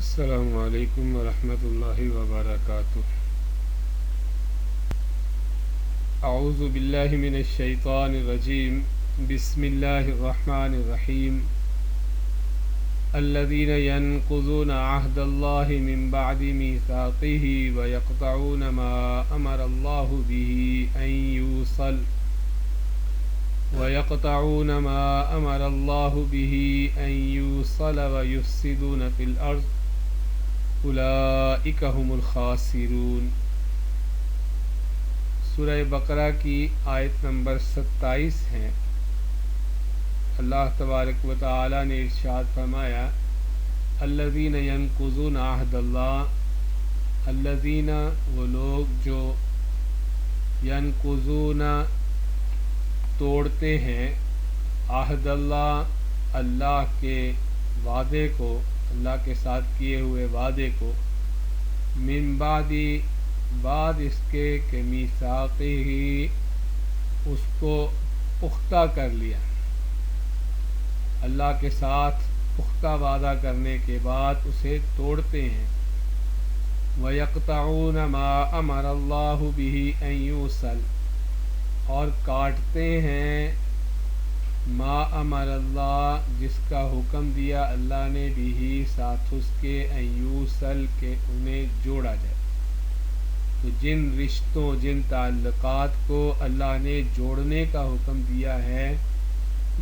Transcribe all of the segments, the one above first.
السلام علیکم ورحمۃ اللہ وبرکاتہ۔ اعوذ باللہ من الشیطان الرجیم، بسم اللہ الرحمن الرحیم۔ الذین ینقضون عہد اللہ من بعد میثاقہ ویقطعون ما امر اللہ بہ ان یوصل ویفسدون فی الارض اولئک هم الخاسرون۔ سورہ بقرہ کی آیت نمبر 27 ہے۔ اللہ تبارک و تعالی نے ارشاد فرمایا، الذین ینقضون عہد اللہ، الذین وہ لوگ جو ینقضون توڑتے ہیں، عہد اللہ اللہ کے وعدے کو، اللہ کے ساتھ کیے ہوئے وعدے کو، من بعد اس کے کہ میثاقہ اس کو پختہ کر لیا، اللہ کے ساتھ پختہ وعدہ کرنے کے بعد اسے توڑتے ہیں۔ وَيَقْطَعُونَ مَا أَمَرَ اللَّهُ بِهِ أَن يُوصَلَ، اور کاٹتے ہیں ما امر اللہ جس کا حکم دیا اللہ نے بھی ساتھ اس کے، ان یوصل کہ انہیں جوڑا جائے۔ تو جن رشتوں، جن تعلقات کو اللہ نے جوڑنے کا حکم دیا ہے،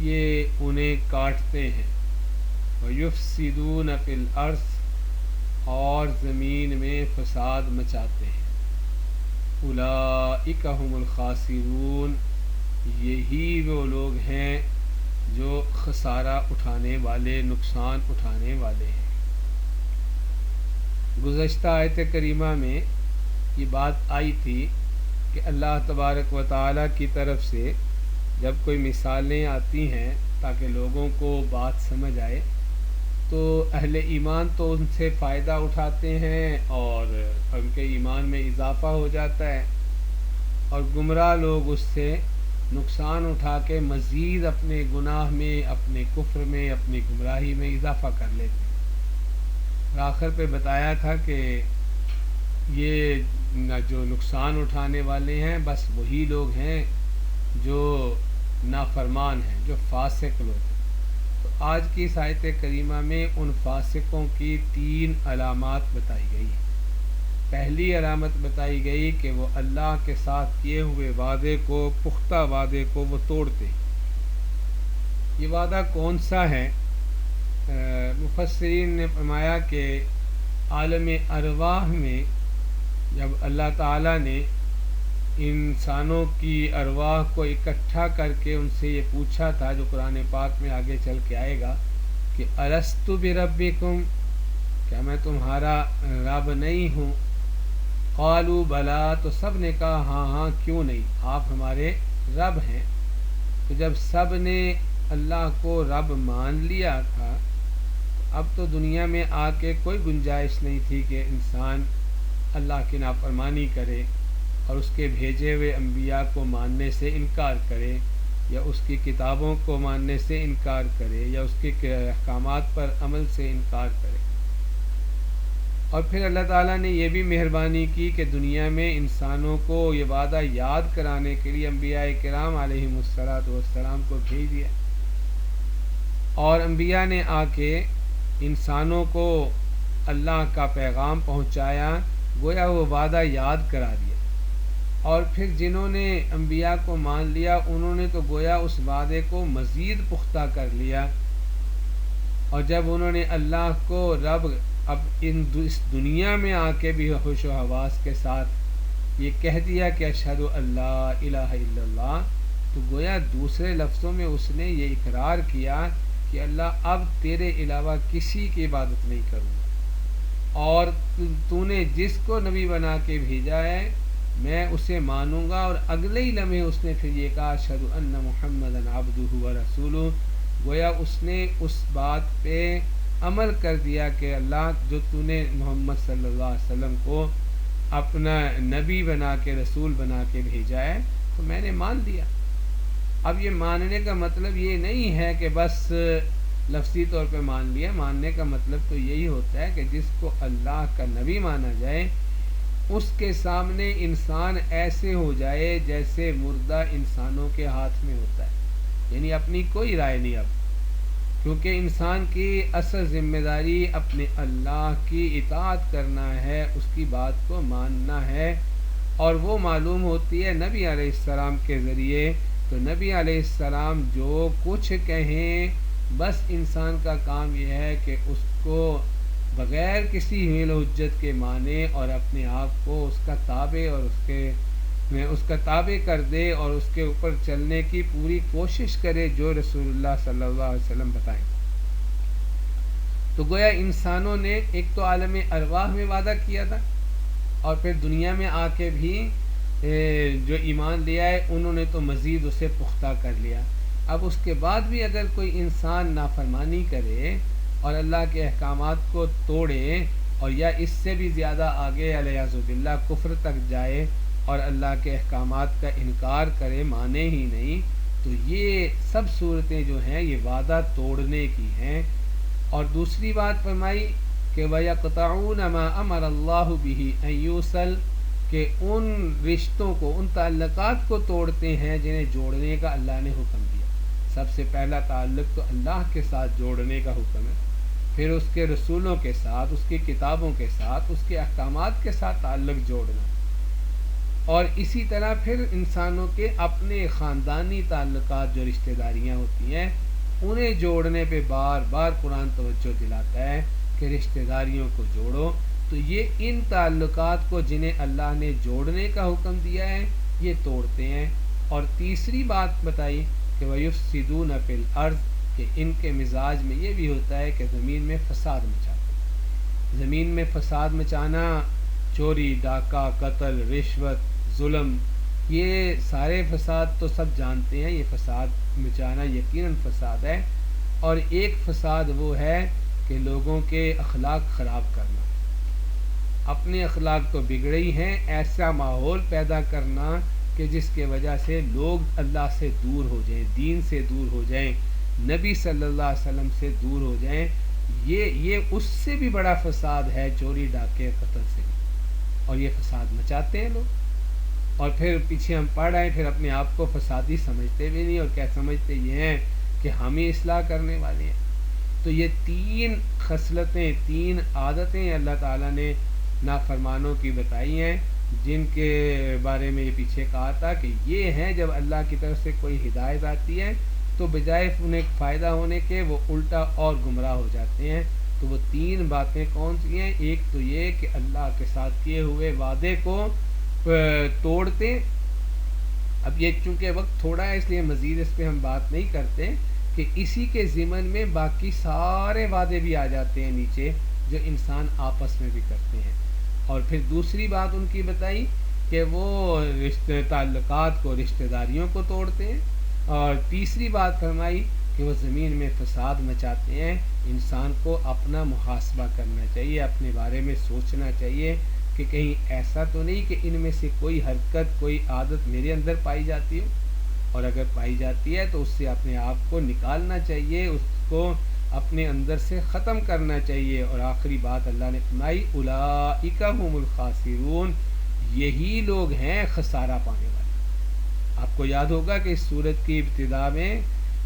یہ انہیں کاٹتے ہیں۔ وَيُفْسِدُونَ فِي الْأَرْضِ، اور زمین میں فساد مچاتے ہیں۔ اولئک هم الخاسرون، یہی وہ لوگ ہیں جو خسارہ اٹھانے والے، نقصان اٹھانے والے ہیں۔ گزشتہ آیت کریمہ میں یہ بات آئی تھی کہ اللہ تبارک و تعالی کی طرف سے جب کوئی مثالیں آتی ہیں تاکہ لوگوں کو بات سمجھ آئے، تو اہل ایمان تو ان سے فائدہ اٹھاتے ہیں اور ان کے ایمان میں اضافہ ہو جاتا ہے، اور گمراہ لوگ اس سے نقصان اٹھا کے مزید اپنے گناہ میں، اپنے کفر میں، اپنی گمراہی میں اضافہ کر لیتے ہیں۔ اور آخر پہ بتایا تھا کہ یہ جو نقصان اٹھانے والے ہیں بس وہی لوگ ہیں جو نافرمان ہیں، جو فاسق لوگ ہیں۔ تو آج کی اس آیت کریمہ میں ان فاسقوں کی 3 علامات بتائی گئی ہیں۔ پہلی علامت بتائی گئی کہ وہ اللہ کے ساتھ کیے ہوئے وعدے کو، پختہ وعدے کو وہ توڑتے ہیں۔ یہ وعدہ کون سا ہے؟ مفسرین نے فرمایا کہ عالم ارواح میں جب اللہ تعالیٰ نے انسانوں کی ارواح کو اکٹھا کر کے ان سے یہ پوچھا تھا، جو قرآن پاک میں آگے چل کے آئے گا، کہ الست بربکم، کیا میں تمہارا رب نہیں ہوں؟ قالوا بلا، تو سب نے کہا ہاں ہاں کیوں نہیں، آپ ہمارے رب ہیں۔ تو جب سب نے اللہ کو رب مان لیا تھا، اب تو دنیا میں آ کے کوئی گنجائش نہیں تھی کہ انسان اللہ کی نافرمانی کرے اور اس کے بھیجے ہوئے انبیاء کو ماننے سے انکار کرے، یا اس کی کتابوں کو ماننے سے انکار کرے، یا اس کے احکامات پر عمل سے انکار کرے۔ اور پھر اللہ تعالیٰ نے یہ بھی مہربانی کی کہ دنیا میں انسانوں کو یہ وعدہ یاد کرانے کے لیے انبیاء کرام علیہم السلام کو بھیج دیا، اور انبیاء نے آ کے انسانوں کو اللہ کا پیغام پہنچایا، گویا وہ وعدہ یاد کرا دیا۔ اور پھر جنہوں نے انبیاء کو مان لیا، انہوں نے تو گویا اس وعدے کو مزید پختہ کر لیا، اور جب انہوں نے اللہ کو رب اب اس دنیا میں آ کے بھی خوش و حواس کے ساتھ یہ کہہ دیا کہ اشہد ان لا الہ الا اللہ، تو گویا دوسرے لفظوں میں اس نے یہ اقرار کیا کہ اللہ اب تیرے علاوہ کسی کی عبادت نہیں کروں گا، اور تو نے جس کو نبی بنا کے بھیجا ہے میں اسے مانوں گا۔ اور اگلے ہی لمحے اس نے پھر یہ کہا اشہد ان محمدًا عبدہ ورسولہ، گویا اس نے اس بات پہ عمل کر دیا کہ اللہ جو تو نے محمد صلی اللہ علیہ وسلم کو اپنا نبی بنا کے، رسول بنا کے بھیجا ہے، تو میں نے مان لیا۔ اب یہ ماننے کا مطلب یہ نہیں ہے کہ بس لفظی طور پہ مان لیا. ماننے کا مطلب تو یہی ہوتا ہے کہ جس کو اللہ کا نبی مانا جائے اس کے سامنے انسان ایسے ہو جائے جیسے مردہ انسانوں کے ہاتھ میں ہوتا ہے، یعنی اپنی کوئی رائے نہیں اب، کیونکہ انسان کی اصل ذمہ داری اپنے اللہ کی اطاعت کرنا ہے، اس کی بات کو ماننا ہے، اور وہ معلوم ہوتی ہے نبی علیہ السلام کے ذریعے. تو نبی علیہ السلام جو کچھ کہیں بس انسان کا کام یہ ہے کہ اس کو بغیر کسی حیل و حجت کے مانے اور اپنے آپ کو اس کا تابع اور اس کا تابع کر دے اور اس کے اوپر چلنے کی پوری کوشش کرے جو رسول اللہ صلی اللہ علیہ وسلم بتائیں. تو گویا انسانوں نے ایک تو عالم ارواح میں وعدہ کیا تھا، اور پھر دنیا میں آ کے بھی جو ایمان لیا ہے انہوں نے تو مزید اسے پختہ کر لیا. اب اس کے بعد بھی اگر کوئی انسان نافرمانی کرے اور اللہ کے احکامات کو توڑے اور یا اس سے بھی زیادہ آگے علیہ باللہ کفر تک جائے اور اللہ کے احکامات کا انکار کرے، مانے ہی نہیں، تو یہ سب صورتیں جو ہیں یہ وعدہ توڑنے کی ہیں. اور دوسری بات فرمائی کہ وَيَقْطَعُونَ مَا أَمَرَ اللَّهُ بِهِ أَن يُوصَلَ، کہ ان رشتوں کو، ان تعلقات کو توڑتے ہیں جنہیں جوڑنے کا اللہ نے حکم دیا. سب سے پہلا تعلق تو اللہ کے ساتھ جوڑنے کا حکم ہے، پھر اس کے رسولوں کے ساتھ، اس کی کتابوں کے ساتھ، اس کے احکامات کے ساتھ تعلق جوڑنا، اور اسی طرح پھر انسانوں کے اپنے خاندانی تعلقات جو رشتہ داریاں ہوتی ہیں انہیں جوڑنے پہ بار بار قرآن توجہ دلاتا ہے کہ رشتہ داریوں کو جوڑو. تو یہ ان تعلقات کو جنہیں اللہ نے جوڑنے کا حکم دیا ہے یہ توڑتے ہیں. اور تیسری بات بتائی کہ وَيُفْسِدُونَ فِي الْأَرْضِ، کہ ان کے مزاج میں یہ بھی ہوتا ہے کہ زمین میں فساد مچاتے ہیں. زمین میں فساد مچانا، چوری، ڈاکہ، قتل، رشوت، ظلم، یہ سارے فساد تو سب جانتے ہیں. یہ فساد مچانا یقیناً فساد ہے. اور ایک فساد وہ ہے کہ لوگوں کے اخلاق خراب کرنا، اپنے اخلاق تو بگڑے ہی ہیں، ایسا ماحول پیدا کرنا کہ جس کے وجہ سے لوگ اللہ سے دور ہو جائیں، دین سے دور ہو جائیں، نبی صلی اللہ علیہ وسلم سے دور ہو جائیں. یہ اس سے بھی بڑا فساد ہے چوری، ڈاکے، قتل سے بھی. اور یہ فساد مچاتے ہیں لوگ، اور پھر پیچھے ہم پڑھ رہے ہیں، پھر اپنے آپ کو فسادی سمجھتے بھی نہیں، اور کیا سمجھتے یہ ہیں کہ ہم ہی اصلاح کرنے والے ہیں. تو یہ تین خصلتیں، تین عادتیں اللہ تعالیٰ نے نافرمانوں کی بتائی ہیں، جن کے بارے میں یہ پیچھے کہا تھا کہ یہ ہیں جب اللہ کی طرف سے کوئی ہدایت آتی ہے تو بجائے انہیں فائدہ ہونے کے وہ الٹا اور گمراہ ہو جاتے ہیں. تو وہ تین باتیں کون سی ہیں؟ ایک تو یہ کہ اللہ کے ساتھ کیے ہوئے وعدے کو توڑتے. اب یہ چونکہ وقت تھوڑا ہے اس لیے مزید اس پہ ہم بات نہیں کرتے کہ اسی کے ضمن میں باقی سارے وعدے بھی آ جاتے ہیں نیچے جو انسان آپس میں بھی کرتے ہیں. اور پھر دوسری بات ان کی بتائی کہ وہ تعلقات کو، رشتہ داریوں کو توڑتے ہیں. اور تیسری بات فرمائی کہ وہ زمین میں فساد مچاتے ہیں. انسان کو اپنا محاسبہ کرنا چاہیے، اپنے بارے میں سوچنا چاہیے کہ کہیں ایسا تو نہیں کہ ان میں سے کوئی حرکت، کوئی عادت میرے اندر پائی جاتی ہو، اور اگر پائی جاتی ہے تو اس سے اپنے آپ کو نکالنا چاہیے، اس کو اپنے اندر سے ختم کرنا چاہیے. اور آخری بات اللہ نے فرمائی اولئک هم الخاسرون، یہی لوگ ہیں خسارہ پانے والے. آپ کو یاد ہوگا کہ اس سورت کی ابتدا میں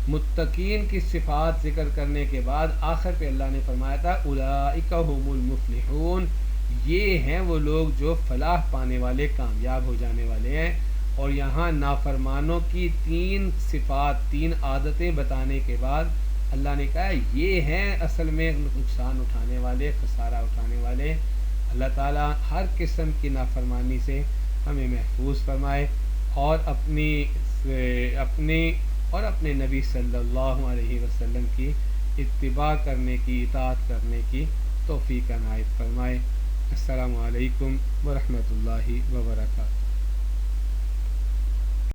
متقین کی صفات ذکر کرنے کے بعد آخر پہ اللہ نے فرمایا تھا اولئک هم المفلحون، یہ ہیں وہ لوگ جو فلاح پانے والے، کامیاب ہو جانے والے ہیں. اور یہاں نافرمانوں کی تین صفات، تین عادتیں بتانے کے بعد اللہ نے کہا یہ ہیں اصل میں نقصان اٹھانے والے، خسارہ اٹھانے والے. اللہ تعالیٰ ہر قسم کی نافرمانی سے ہمیں محفوظ فرمائے اور اپنی اور اپنے نبی صلی اللہ علیہ وسلم کی اتباع کرنے کی، اطاعت کرنے کی توفیق عنایت فرمائے. السلام علیکم ورحمۃ اللہ وبرکاتہ.